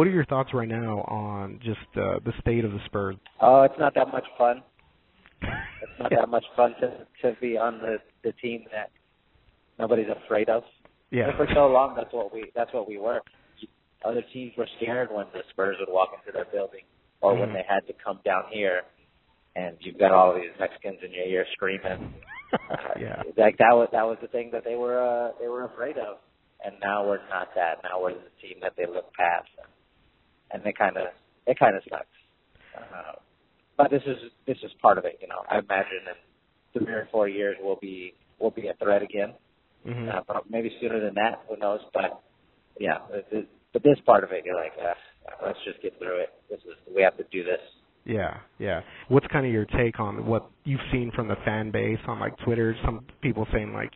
What are your thoughts right now on just the state of the Spurs? Oh, it's not that much fun. It's not that much fun to be on the team that nobody's afraid of. Yeah. And for so long, that's what we were. Other teams were scared when the Spurs would walk into their building, or when they had to come down here, and you've got all of these Mexicans in your ear screaming. Yeah. Like that was the thing that they were afraid of, and now we're not that. Now we're the team that they look past, and it kind of sucks. But this is part of it. I imagine in 3 or 4 years we'll be a threat again. But maybe sooner than that. Who knows? But yeah, but this part of it, you're like, let's just get through it. We have to do this. Yeah. What's kind of your take on what you've seen from the fan base on like Twitter? Some people saying like,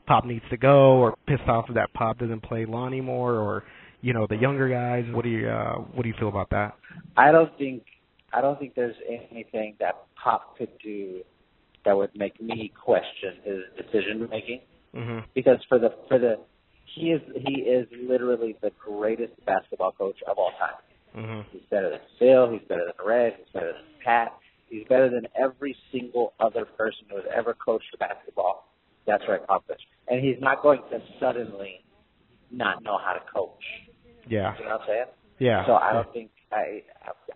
Pop needs to go, or pissed off that Pop doesn't play law anymore, or the younger guys. What do you feel about that? I don't think there's anything that Pop could do that would make me question his decision making. Because he is literally the greatest basketball coach of all time. He's better than Phil. He's better than Red. He's better than Pat. He's better than every single other person who has ever coached basketball. That's right, Popovich. And he's not going to suddenly not know how to coach. Yeah. You know what I'm saying? Yeah. So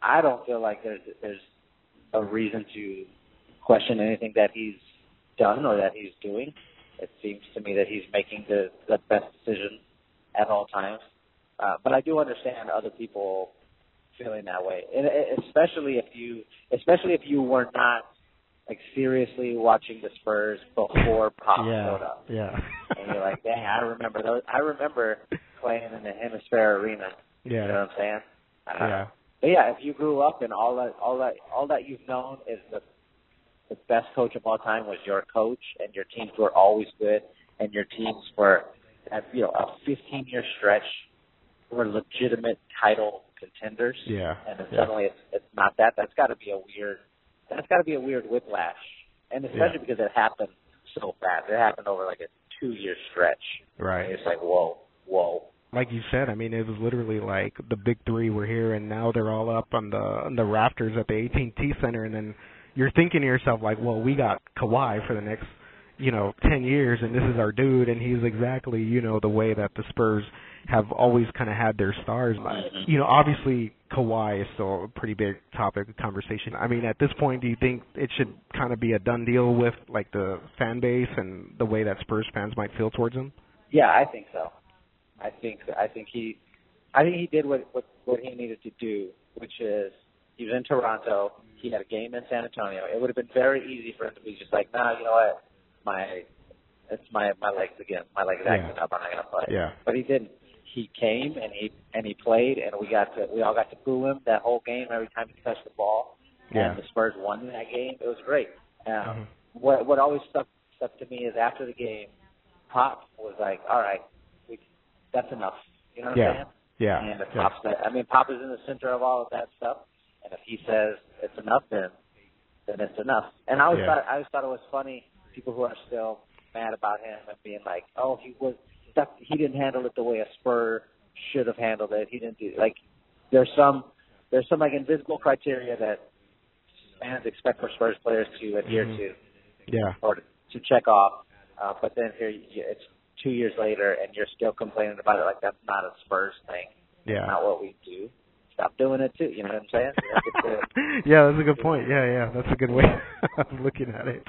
I don't feel like there's a reason to question anything that he's done or that he's doing. It seems to me that he's making the best decision at all times. But I do understand other people feeling that way, and especially if you were not like seriously watching the Spurs before Pop showed up. Yeah. And you're like, dang, I remember those. I remember playing in the Hemisphere Arena. Yeah. You know what I'm saying? Yeah. But yeah, if you grew up and all that you've known is the best coach of all time was your coach, and your teams were always good, and your teams were at a 15-year stretch were legitimate title contenders. Yeah. And then suddenly it's not that. That's got to be a weird whiplash, and especially because it happened so fast. It happened over like a 2-year stretch. Right. And it's like whoa. Like you said, I mean, it was literally like the big three were here, and now they're all up on the rafters at the AT&T Center, and then you're thinking to yourself like, well, we got Kawhi for the next 10 years, and this is our dude, and he's exactly the way that the Spurs have always kind of had their stars. Obviously Kawhi is still a pretty big topic of conversation. I mean, at this point, do you think it should kind of be a done deal with like the fan base and the way that Spurs fans might feel towards him? Yeah, I think so. I think he did what he needed to do, which is he was in Toronto. He had a game in San Antonio. It would have been very easy for him to be just like, nah, you know what, it's my legs again. My legs acting up. I'm not gonna play. Yeah. But he didn't. He came and he played, and we all got to boo him that whole game every time he touched the ball. Yeah. And the Spurs won that game. It was great. What always stuck to me is after the game, Pop was like, all right, that's enough. You know what I'm saying? Yeah. And Pop is in the center of all of that stuff. And if he says it's enough, then it's enough. And I always thought it was funny, people who are still mad about him and being like, oh, he didn't handle it the way a Spur should have handled it. He didn't do like there's some like invisible criteria that fans expect for Spurs players to adhere to. Yeah. Or to check off. But then here it's 2 years later and you're still complaining about it like that's not a Spurs thing. Yeah. That's not what we do. Stop doing it too. You know what I'm saying? Yeah, that's a good point. Yeah, that's a good way of looking at it.